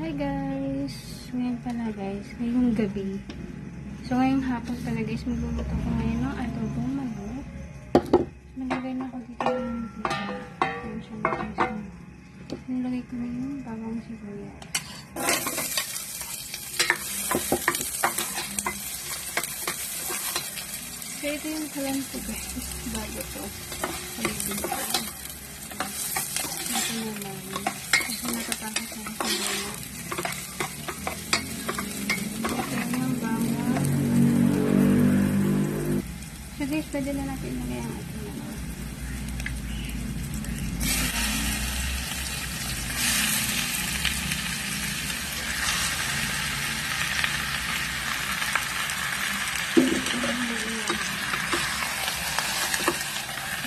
Hi guys! Ngayon pala guys, ngayong gabi. So ngayong hapon pala guys, magluluto ko ngayon ng adobong manok. Nalagay na ako dito yung dito. Ayan siya na guys. Nalagay ko na yung bawang sibuyas. So ito yung kalan ko guys. Bago to. Halibin ko. Ito naman. Kasi natatakot na ako sa mga. So guys, pwede na natin ilagay ang ating manok.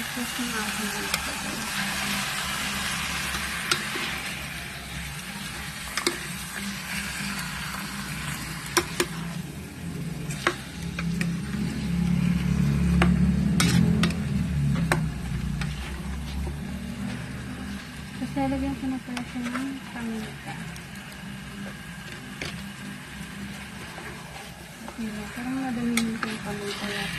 Ito yung ating manok. Tapos lalagyan ko na pala siya ng paminta. Diba? Parang madaming ko yung paminta yan.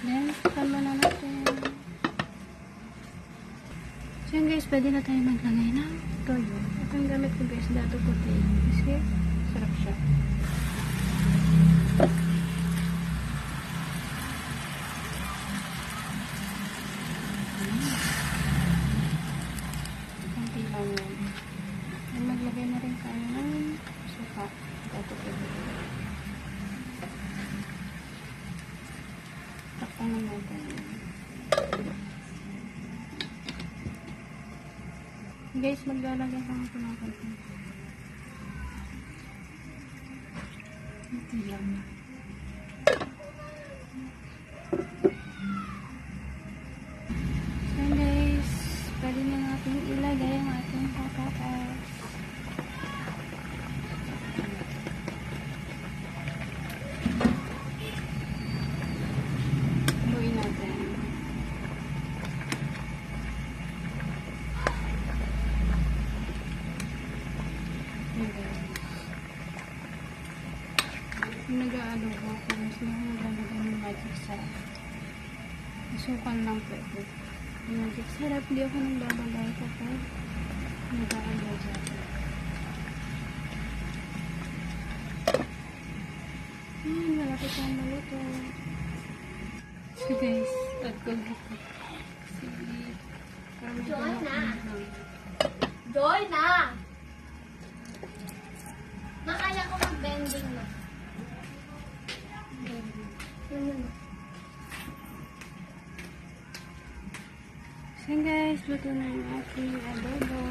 Then, tama na natin. So yun guys, pwede na tayo maglagay ng toyo. Ito yung gamit ko guys, dato puti. Kasi, sarap siya. Maglagay na rin tayo ng suka. Dato puti. Takpan na natin. Guys, maglalagay ka ng pinapagin. Ito lang. So guys, pwede na natin ilagay ang ating patatas. Buuin natin. Kung nag-aadobo ako, mas naglalagay ng magic sarap. Isukan lang po ito. Magic sarap, hindi ako naglalagay kapag nag-aadobo ako. Malapit ang maluto. So guys, add ko dito. Sige. Joy na! Joy na! Nakaya ko mag-bending na. So guys, luto na yung ating adobo.